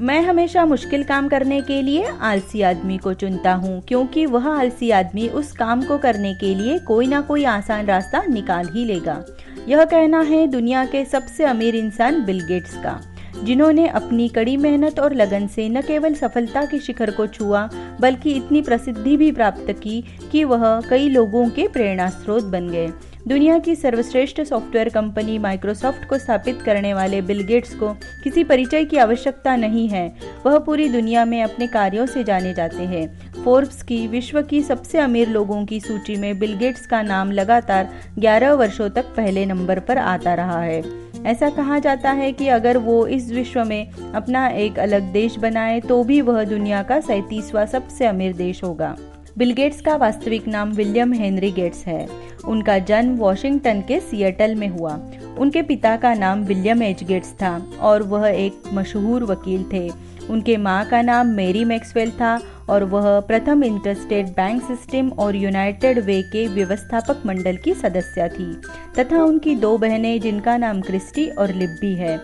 मैं हमेशा मुश्किल काम करने के लिए आलसी आदमी को चुनता हूँ, क्योंकि वह आलसी आदमी उस काम को करने के लिए कोई ना कोई आसान रास्ता निकाल ही लेगा। यह कहना है दुनिया के सबसे अमीर इंसान बिल गेट्स का, जिन्होंने अपनी कड़ी मेहनत और लगन से न केवल सफलता के शिखर को छुआ, बल्कि इतनी प्रसिद्धि भी प्राप्त की कि वह कई लोगों के प्रेरणा स्रोत बन गए। दुनिया की सर्वश्रेष्ठ सॉफ्टवेयर कंपनी माइक्रोसॉफ्ट को स्थापित करने वाले बिल गेट्स को किसी परिचय की आवश्यकता नहीं है। वह पूरी दुनिया में अपने कार्यों से जाने जाते हैं। फोर्ब्स की विश्व की सबसे अमीर लोगों की सूची में बिल गेट्स का नाम लगातार 11 वर्षों तक पहले नंबर पर आता रहा है। ऐसा कहा जाता है कि अगर वो इस विश्व में अपना एक अलग देश बनाए तो भी वह दुनिया का 37वां सबसे अमीर देश होगा। बिल गेट्स का वास्तविक नाम विलियम हेनरी गेट्स है। उनका जन्म वॉशिंगटन के सिएटल में हुआ। उनके पिता का नाम विलियम एच गेट्स था और वह एक मशहूर वकील थे। उनके माँ का नाम मैरी मैक्सवेल था और वह प्रथम इंटरस्टेट बैंक सिस्टम और यूनाइटेड वे के व्यवस्थापक मंडल की सदस्य थी, तथा उनकी 2 बहनें जिनका नाम क्रिस्टी और लिब्बी है।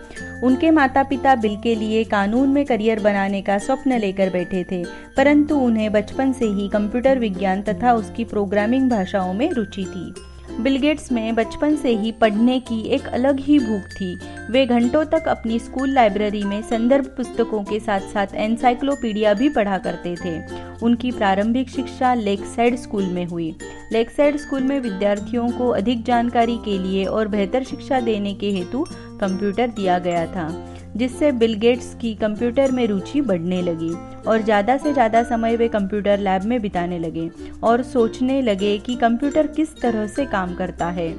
उनके माता पिता बिल के लिए कानून में करियर बनाने का स्वप्न लेकर बैठे थे, परंतु उन्हें बचपन से ही कंप्यूटर विज्ञान तथा उसकी प्रोग्रामिंग भाषाओं में रुचि थी। बिल गेट्स में बचपन से ही पढ़ने की एक अलग ही भूख थी। वे घंटों तक अपनी स्कूल लाइब्रेरी में संदर्भ पुस्तकों के साथ साथ एनसाइक्लोपीडिया भी पढ़ा करते थे। उनकी प्रारंभिक शिक्षा लेकसाइड स्कूल में हुई। लेकसाइड स्कूल में विद्यार्थियों को अधिक जानकारी के लिए और बेहतर शिक्षा देने के हेतु कंप्यूटर दिया गया था, जिससे बिल गेट्स की कंप्यूटर में रुचि बढ़ने लगी और ज़्यादा से ज़्यादा समय वे कंप्यूटर लैब में बिताने लगे और सोचने लगे कि कंप्यूटर किस तरह से काम करता है।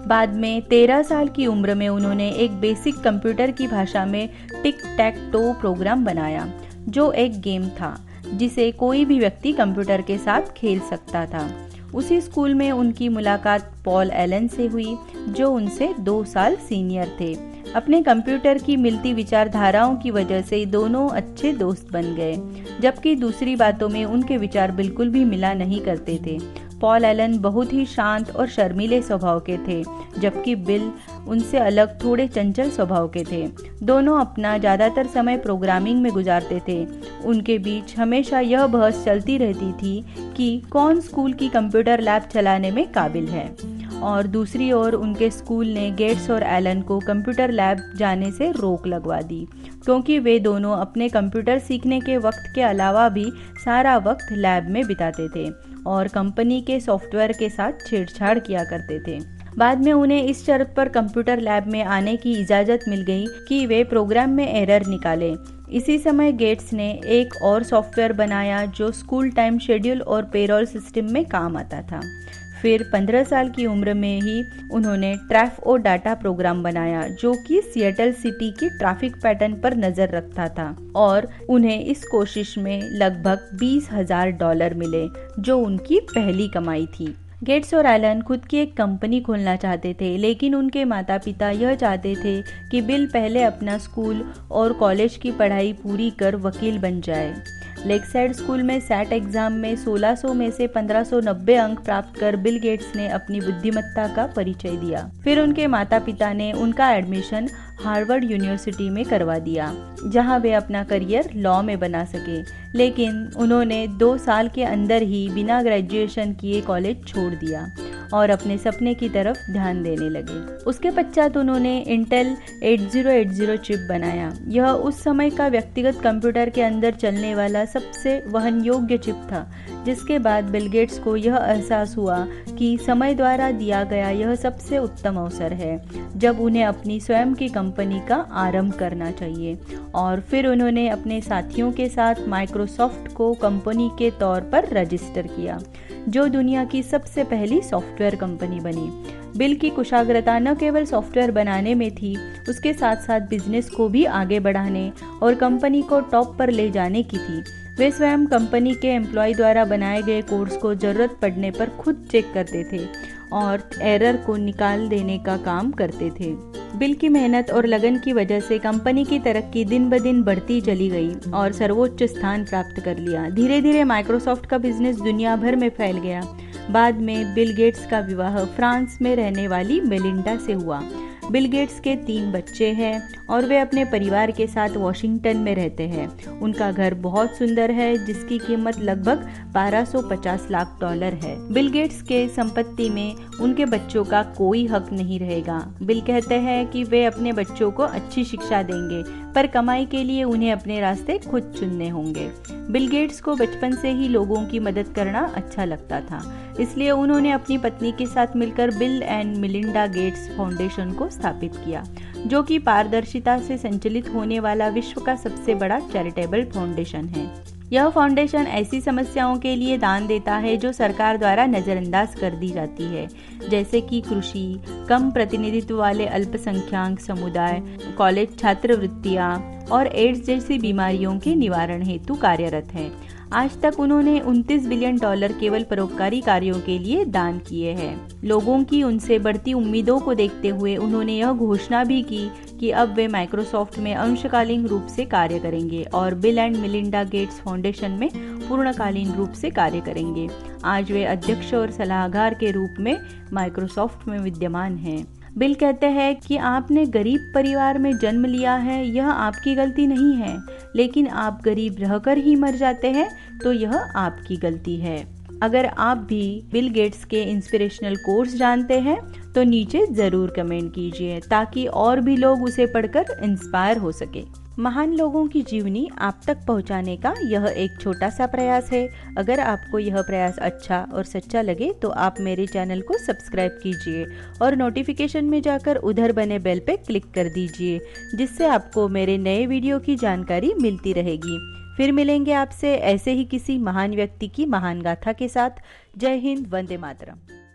बाद में 13 साल की उम्र में उन्होंने एक बेसिक कंप्यूटर की भाषा में टिक टैक टो प्रोग्राम बनाया, जो एक गेम था जिसे कोई भी व्यक्ति कंप्यूटर के साथ खेल सकता था। उसी स्कूल में उनकी मुलाकात पॉल एलन से हुई, जो उनसे 2 साल सीनियर थे। अपने कंप्यूटर की मिलती विचारधाराओं की वजह से दोनों अच्छे दोस्त बन गए, जबकि दूसरी बातों में उनके विचार बिल्कुल भी मिला नहीं करते थे। पॉल एलन बहुत ही शांत और शर्मीले स्वभाव के थे, जबकि बिल उनसे अलग थोड़े चंचल स्वभाव के थे। दोनों अपना ज़्यादातर समय प्रोग्रामिंग में गुजारते थे। उनके बीच हमेशा यह बहस चलती रहती थी कि कौन स्कूल की कंप्यूटर लैब चलाने में काबिल है, और दूसरी ओर उनके स्कूल ने गेट्स और एलन को कंप्यूटर लैब जाने से रोक लगवा दी, क्योंकि वे दोनों अपने कंप्यूटर सीखने के वक्त के अलावा भी सारा वक्त लैब में बिताते थे और कंपनी के सॉफ्टवेयर के साथ छेड़छाड़ किया करते थे। बाद में उन्हें इस शर्त पर कंप्यूटर लैब में आने की इजाज़त मिल गई कि वे प्रोग्राम में एरर निकालें। इसी समय गेट्स ने एक और सॉफ्टवेयर बनाया जो स्कूल टाइम शेड्यूल और पेरोल सिस्टम में काम आता था। फिर 15 साल की उम्र में ही उन्होंने ट्रैफ ओ डाटा प्रोग्राम बनाया, जो कि सिएटल सिटी की ट्रैफिक पैटर्न पर नजर रखता था, और उन्हें इस कोशिश में लगभग $20,000 मिले, जो उनकी पहली कमाई थी। गेट्स और एलन खुद की एक कंपनी खोलना चाहते थे, लेकिन उनके माता पिता यह चाहते थे कि बिल पहले अपना स्कूल और कॉलेज की पढ़ाई पूरी कर वकील बन जाए। लेकसाइड स्कूल में सैट एग्जाम में 1600 में से 1590 अंक प्राप्त कर बिल गेट्स ने अपनी बुद्धिमत्ता का परिचय दिया। फिर उनके माता पिता ने उनका एडमिशन हार्वर्ड यूनिवर्सिटी में करवा दिया, जहां वे अपना करियर लॉ में बना सके, लेकिन उन्होंने 2 साल के अंदर ही बिना ग्रेजुएशन किए कॉलेज छोड़ दिया और अपने सपने की तरफ ध्यान देने लगे। उसके पश्चात उन्होंने इंटेल 8080 चिप बनाया। यह उस समय का व्यक्तिगत कंप्यूटर के अंदर चलने वाला सबसे वहन योग्य चिप था, जिसके बाद बिल गेट्स को यह एहसास हुआ कि समय द्वारा दिया गया यह सबसे उत्तम अवसर है जब उन्हें अपनी स्वयं की कंपनी का आरंभ करना चाहिए, और फिर उन्होंने अपने साथियों के साथ माइक्रोसॉफ्ट को कंपनी के तौर पर रजिस्टर किया, जो दुनिया की सबसे पहली सॉफ्टवेयर कंपनी बनी। बिल की कुशाग्रता न केवल सॉफ्टवेयर बनाने में थी, उसके साथ साथ बिजनेस को भी आगे बढ़ाने और कंपनी को टॉप पर ले जाने की थी। वे स्वयं कंपनी के एम्प्लॉय द्वारा बनाए गए कोड्स को जरूरत पड़ने पर खुद चेक करते थे और एरर को निकाल देने का काम करते थे। बिल की मेहनत और लगन की वजह से कंपनी की तरक्की दिन ब दिन बढ़ती चली गई और सर्वोच्च स्थान प्राप्त कर लिया। धीरे धीरे माइक्रोसॉफ्ट का बिजनेस दुनिया भर में फैल गया। बाद में बिल गेट्स का विवाह फ्रांस में रहने वाली मेलिंडा से हुआ। बिल गेट्स के 3 बच्चे हैं और वे अपने परिवार के साथ वॉशिंगटन में रहते हैं। उनका घर बहुत सुंदर है जिसकी कीमत लगभग 1250 लाख डॉलर है। बिल गेट्स के संपत्ति में उनके बच्चों का कोई हक नहीं रहेगा। बिल कहते हैं कि वे अपने बच्चों को अच्छी शिक्षा देंगे, पर कमाई के लिए उन्हें अपने रास्ते खुद चुनने होंगे। बिल गेट्स को बचपन से ही लोगों की मदद करना अच्छा लगता था, इसलिए उन्होंने अपनी पत्नी के साथ मिलकर bill and Melinda Gates foundation को स्थापित किया, जो कि पारदर्शिता से संचालित होने वाला विश्व का सबसे बड़ा चैरिटेबल फाउंडेशन है। यह फाउंडेशन ऐसी समस्याओं के लिए दान देता है जो सरकार द्वारा नज़रअंदाज कर दी जाती है, जैसे कि कृषि, कम प्रतिनिधित्व वाले अल्पसंख्यक समुदाय, कॉलेज छात्रवृत्तियाँ और एड्स जैसी बीमारियों के निवारण हेतु कार्यरत है। आज तक उन्होंने 29 बिलियन डॉलर केवल परोपकारी कार्यों के लिए दान किए हैं। लोगों की उनसे बढ़ती उम्मीदों को देखते हुए उन्होंने यह घोषणा भी की कि अब वे माइक्रोसॉफ्ट में अंशकालीन रूप से कार्य करेंगे और bill and Melinda Gates foundation में पूर्णकालीन रूप से कार्य करेंगे। आज वे अध्यक्ष और सलाहकार के रूप में माइक्रोसॉफ्ट में विद्यमान हैं। बिल कहते हैं कि आपने गरीब परिवार में जन्म लिया है, यह आपकी गलती नहीं है, लेकिन आप गरीब रहकर ही मर जाते हैं तो यह आपकी गलती है। अगर आप भी बिल गेट्स के इंस्पिरेशनल कोट्स जानते हैं तो नीचे ज़रूर कमेंट कीजिए ताकि और भी लोग उसे पढ़कर इंस्पायर हो सके। महान लोगों की जीवनी आप तक पहुंचाने का यह एक छोटा सा प्रयास है। अगर आपको यह प्रयास अच्छा और सच्चा लगे तो आप मेरे चैनल को सब्सक्राइब कीजिए और नोटिफिकेशन में जाकर उधर बने बेल पे क्लिक कर दीजिए, जिससे आपको मेरे नए वीडियो की जानकारी मिलती रहेगी। फिर मिलेंगे आपसे ऐसे ही किसी महान व्यक्ति की महान गाथा के साथ। जय हिंद, वंदे मातरम।